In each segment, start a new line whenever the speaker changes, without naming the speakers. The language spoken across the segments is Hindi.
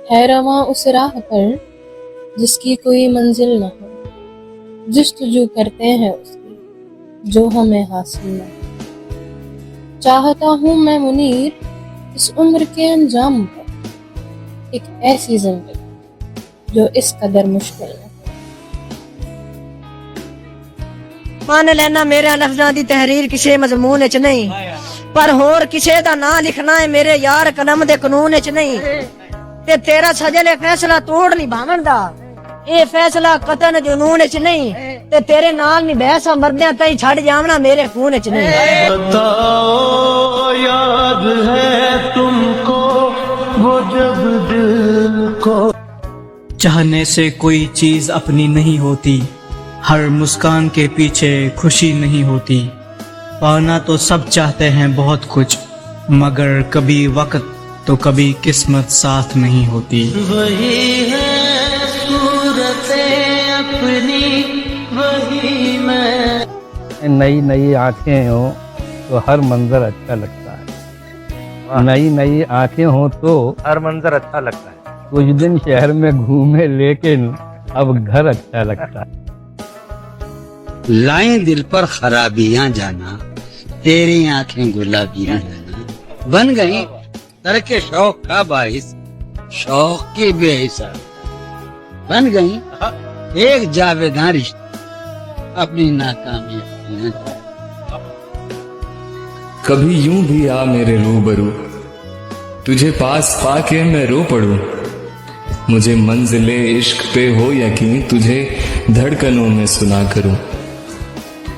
है रवां उस राह पर जिसकी कोई मंजिल न हो, जुस्तजू करते हैं उसकी जो हमें हासिल न हो। चाहता हूँ मैं मुनीर इस उम्र के अंजाम पर एक ऐसी जिंदगी जो इस कदर मुश्किल न हो।
मान लेना मेरे लफ्जां दी तहरीर किसे मजमून च नहीं, पर होर किसे दा ना लिखना है मेरे यार कलम दे कानून च नहीं। ते तेरा सजले फैसला तोड़ नहीं भावन दा, ये फैसला कतन जुनून च नहीं। ते तेरे नाल नहीं बहसा मरदे तई छड़ जावना मेरे खून च नहीं।
बताओ याद है तुमको वो जब दिल को
चाहने से कोई चीज अपनी नहीं होती, हर मुस्कान के पीछे खुशी नहीं होती। पाना तो सब चाहते हैं बहुत कुछ, मगर कभी वक्त तो कभी किस्मत साथ नहीं होती।
वही है सूरतें अपनी, वही मैं।
नई नई आंखें हो तो हर मंजर अच्छा लगता है, नई नई आंखें हो तो हर मंजर अच्छा लगता है। कुछ दिन शहर में घूमे लेकिन अब घर अच्छा लगता है।
लाएं दिल पर खराबियां जाना, तेरी आंखें गुलाबियां जाना। बन गई तरके शौक का बारिश, शौक की बेहिसाब। बन गई एक जावेदां रिश्ता, अपनी नाकामियां।
कभी यूं भी आ मेरे रूबरू, तुझे पास पाके मैं रो पड़ूं। मुझे मंजिले इश्क पे हो यकीन, तुझे धड़कनों में सुना करूं।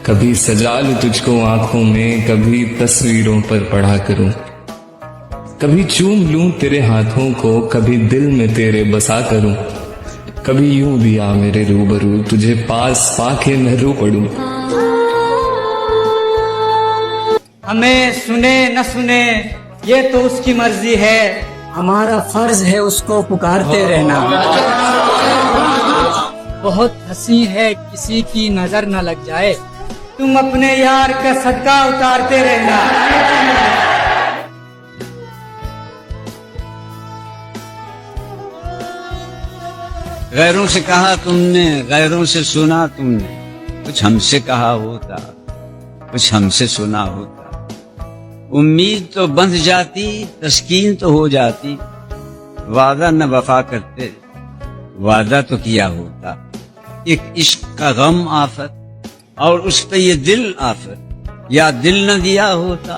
कभी सजा लूं तुझको आंखों में, कभी तस्वीरों पर पढ़ा करूं। कभी चूम लूं तेरे हाथों को, कभी दिल में तेरे बसा करूं। कभी यूं भी आ मेरे रूबरू, तुझे पास पाके मैं रो पड़ूं।
हमें सुने न सुने ये तो उसकी मर्जी है, हमारा फर्ज है उसको पुकारते रहना। बहुत हंसी है किसी की नजर न लग जाए, तुम अपने यार का सदका उतारते रहना।
गैरों से कहा तुमने, गैरों से सुना तुमने, कुछ हमसे कहा होता, कुछ हमसे सुना होता। उम्मीद तो बंध जाती, तस्कीन तो हो जाती। वादा न वफा करते, वादा तो किया होता। एक इश्क का गम आफत और उस पे ये दिल आफत। या दिल न दिया होता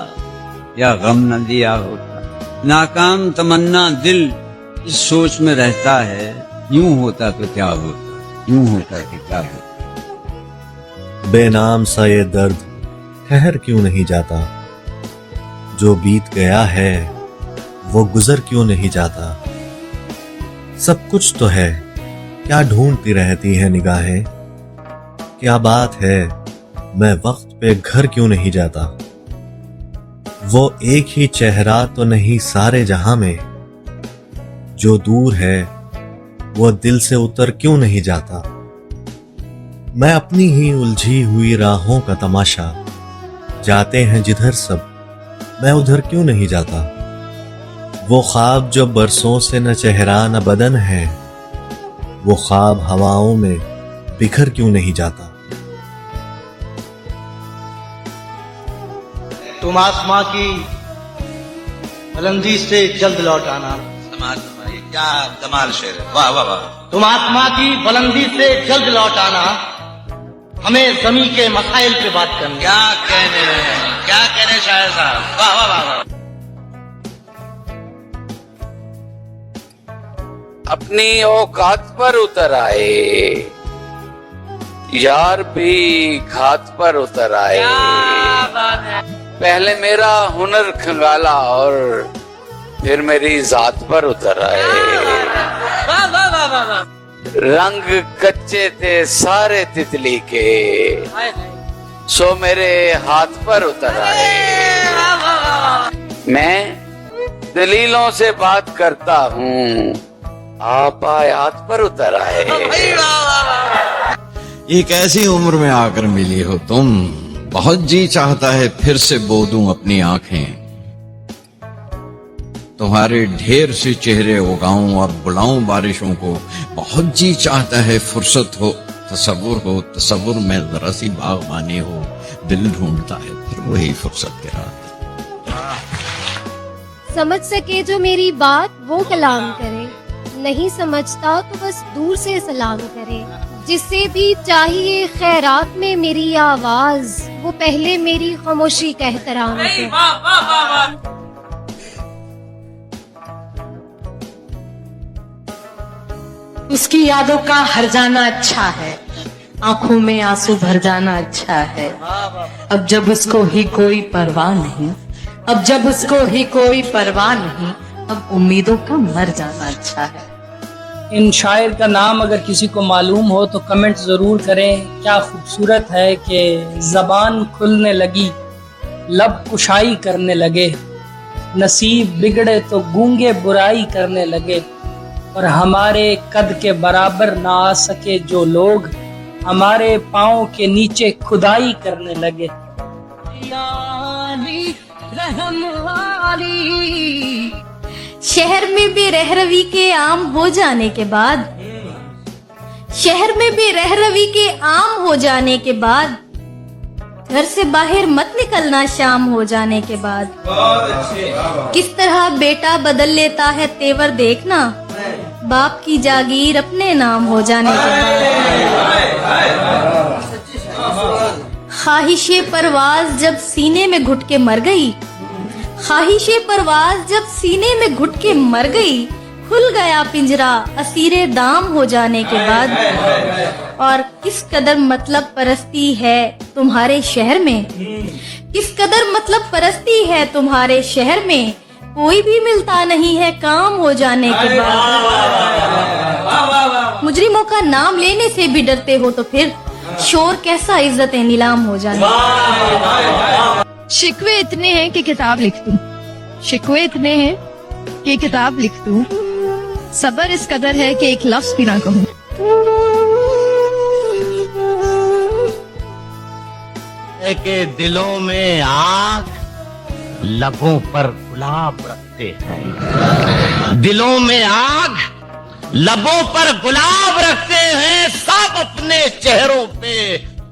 या गम न दिया होता। नाकाम तमन्ना दिल इस सोच में रहता है, यूं होता तो क्या होता, यूं होता तो क्या होता।
बेनाम सा ये दर्द ठहर क्यों नहीं जाता, जो बीत गया है वो गुजर क्यों नहीं जाता। सब कुछ तो है, क्या ढूंढती रहती है निगाहें। क्या बात है मैं वक्त पे घर क्यों नहीं जाता। वो एक ही चेहरा तो नहीं सारे जहां में, जो दूर है वो दिल से उतर क्यों नहीं जाता। मैं अपनी ही उलझी हुई राहों का तमाशा, जाते हैं जिधर सब मैं उधर क्यों नहीं जाता। वो ख्वाब जो बरसों से न चेहरा न बदन है, वो ख्वाब हवाओं में बिखर क्यों नहीं जाता।
तुम आसमां की बुलंदी से जल्द लौट आना।
क्या कमाल शेर है, वाह वाह वाह।
तुम आसमां की बुलंदी से जल्द लौट आना, हमें जमीन के मसाइल पे बात करनी।
क्या कहने हैं, क्या कहने शायर साहब, वाह वाह वाह वाह।
अपनी औकात पर उतर आए, यार भी घात पर उतर आए। पहले मेरा हुनर खंगाला और फिर मेरी जात पर उतर आए। रंग कच्चे थे सारे तितली के, सो मेरे हाथ पर उतर आए। मैं दलीलों से बात करता हूँ, आप आयात पर उतर आए।
एक ऐसी उम्र में आकर मिली हो तुम, बहुत जी चाहता है फिर से बो दूं अपनी आंखें। तुम्हारे ढेर से चेहरे उगाऊं और बुलाऊं बारिशों को। बहुत जी चाहता है फुर्सत हो, तसव्वुर में जरा सी बागबानी हो। दिल ढूंढता है फिर वही फुर्सत के रात।
समझ सके जो मेरी बात वो कलाम करे, नहीं समझता तो बस दूर से सलाम करे। जिसे भी चाहिए खैरात में मेरी आवाज, वो पहले मेरी खामोशी का एहतराम करे।
उसकी यादों का हर जाना अच्छा है, आंखों में आंसू भर जाना अच्छा है। अब जब उसको ही कोई परवाह नहीं, अब जब उसको ही कोई परवाह नहीं, अब उम्मीदों का मर जाना अच्छा है।
इन शायर का नाम अगर किसी को मालूम हो तो कमेंट जरूर करें। क्या खूबसूरत है कि जबान खुलने लगी, लब कुशाई करने लगे, नसीब बिगड़े तो गूंगे बुराई करने लगे, और हमारे कद के बराबर ना आ सके जो लोग, हमारे पाँव के नीचे खुदाई करने लगे।
शहर में बेरहरवी के आम हो जाने के बाद, शहर में बेरहरवी के आम हो जाने के बाद, घर से बाहर मत निकलना शाम हो जाने के बाद। किस तरह बेटा बदल लेता है तेवर देखना, बाप की जागीर अपने नाम हो जाने के बाद। ख्वाहिशे परवाज जब सीने में घुट के मर गई, ख्वाहिशे परवाज जब सीने में घुट के मर गई, खुल गया पिंजरा असीरे दाम हो जाने के बाद। और किस कदर मतलब परस्ती है तुम्हारे शहर में, किस कदर मतलब परस्ती है तुम्हारे शहर में, कोई भी मिलता नहीं है काम हो जाने के बाद। मुजरिमों का नाम लेने से भी डरते हो तो फिर शोर कैसा इज्जत नीलाम हो जाने।
शिकवे इतने हैं कि किताब लिख दूं, शिकवे इतने हैं कि किताब लिख दूं, सबर इस कदर है कि एक लफ्ज भी ना कहूं।
के दिलों में आग, लबों पर गुलाब रखते हैं। दिलों में आग, लबों पर गुलाब रखते हैं, सब अपने चेहरों पे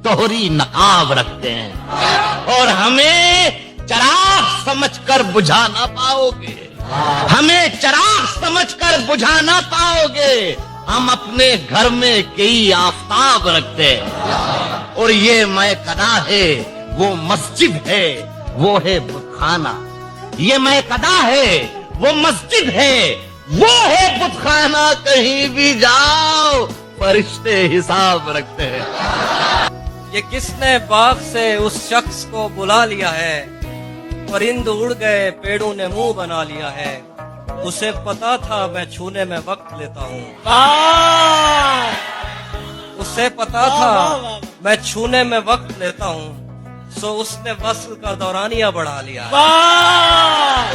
दोहरी नकाब रखते हैं। और हमें चराग समझकर बुझा ना पाओगे, हमें चराग समझकर बुझा ना पाओगे। हम अपने घर में कई आफताब रखते हैं। और ये मैकदा है, वो मस्जिद है, वो है बुतखाना। ये मैकदा है, वो मस्जिद है, वो है बुतखाना। कहीं भी जाओ फरिश्ते हिसाब रखते हैं।
ये किसने बाग से उस शख्स को बुला लिया है, परिंद उड़ गए पेड़ों ने मुंह बना लिया है। उसे पता था मैं छूने में वक्त लेता हूँ, उसे पता था मैं छूने में वक्त लेता हूँ, सो उसने वस्ल का दौरानिया बढ़ा लिया।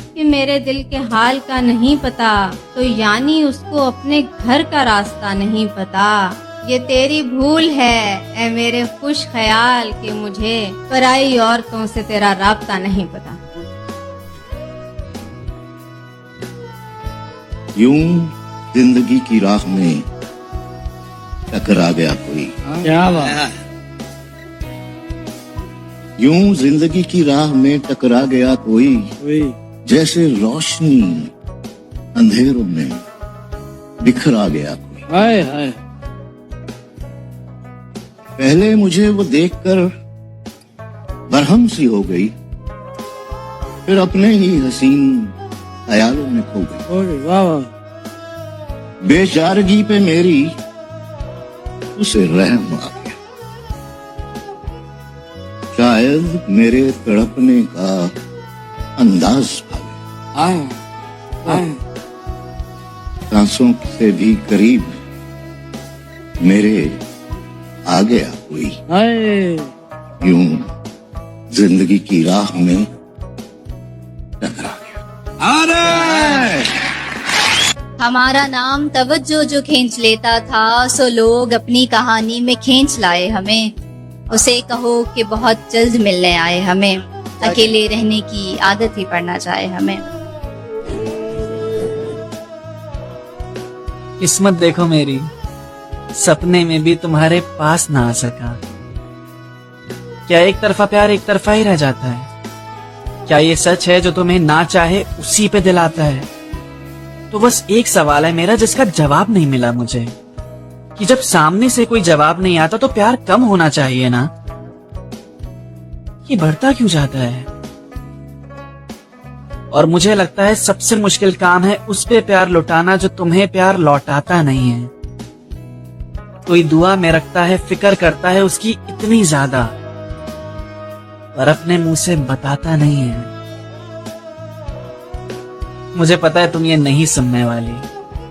कि मेरे दिल के हाल का नहीं पता, तो यानी उसको अपने घर का रास्ता नहीं पता। ये तेरी भूल है ए मेरे खुश ख्याल कि मुझे पराई औरतों से तेरा राब्ता नहीं पता।
यूं जिंदगी की राह में टकरा गया कोई,
क्या बात।
यूं जिंदगी की राह में टकरा गया कोई, जैसे रोशनी अंधेरों में बिखरा गया कोई।
हाय हाय।
पहले मुझे वो देखकर बरहम सी हो गई, फिर अपने ही हसीन ख्यालों में खो गई।
वाह वाह।
बेचारगी पे मेरी उसे रहम आ गया। शायद मेरे तड़पने का अंदाज आ गया। सांसों से भी करीब मेरे आ गया कोई। यूं जिंदगी की राह में टकरा गया।
हमारा नाम तवज्जो जो खींच लेता था, सो लोग अपनी कहानी में खींच लाए हमें। उसे कहो कि बहुत जल्द मिलने आए हमें, अकेले रहने की आदत ही पड़ना चाहे हमें।
किस्मत देखो मेरी, सपने में भी तुम्हारे पास ना आ सका। क्या एक तरफा प्यार एक तरफा ही रह जाता है? क्या ये सच है जो तुम्हें ना चाहे उसी पे दिल आता है? तो बस एक सवाल है मेरा जिसका जवाब नहीं मिला मुझे, कि जब सामने से कोई जवाब नहीं आता तो प्यार कम होना चाहिए ना, ये बढ़ता क्यों जाता है? और मुझे लगता है सबसे मुश्किल काम है उस पे प्यार लौटाना जो तुम्हें प्यार लौटाता नहीं है। कोई दुआ में रखता है, फिक्र करता है उसकी इतनी ज्यादा, पर अपने मुंह से बताता नहीं है। मुझे पता है तुम ये नहीं सुनने वाली,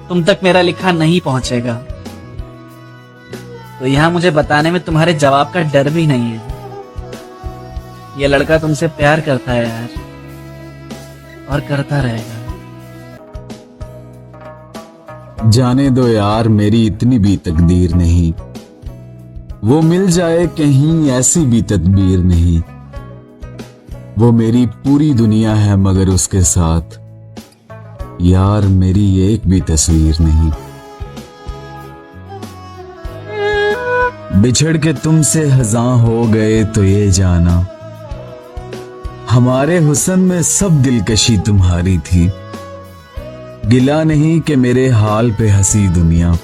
तुम तक मेरा लिखा नहीं पहुंचेगा, तो यहां मुझे बताने में तुम्हारे जवाब का डर भी नहीं है। ये लड़का तुमसे प्यार करता है यार, और करता रहेगा।
जाने दो यार, मेरी इतनी भी तकदीर नहीं, वो मिल जाए कहीं ऐसी भी तदबीर नहीं। वो मेरी पूरी दुनिया है मगर उसके साथ यार मेरी एक भी तस्वीर नहीं। बिछड़ के तुमसे हज़ां हो गए तो ये जाना, हमारे हुस्न में सब दिलकशी तुम्हारी थी। गिला नहीं कि मेरे हाल पे हंसी दुनिया,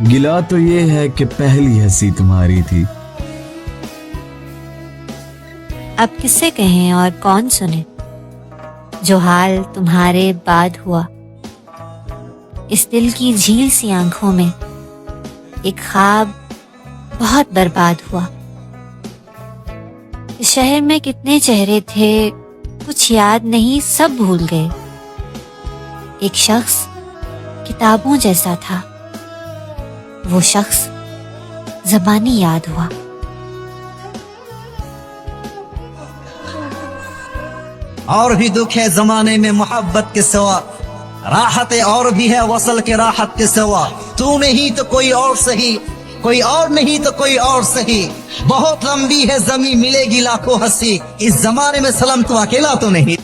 गिला तो ये है कि पहली हंसी तुम्हारी थी।
अब किससे कहें और कौन सुने जो हाल तुम्हारे बाद हुआ। इस दिल की झील सी आंखों में एक ख्वाब बहुत बर्बाद हुआ। इस शहर में कितने चेहरे थे कुछ याद नहीं, सब भूल गए। एक शख्स किताबों जैसा था, वो शख्स ज़बानी याद हुआ।
और भी दुख है जमाने में मोहब्बत के सिवा, राहत और भी है वसल के राहत के सिवा। तू नहीं तो कोई और सही, कोई और नहीं तो कोई और सही। बहुत लंबी है जमी मिलेगी लाखों हंसी, इस जमाने में सलम तू अकेला तो नहीं।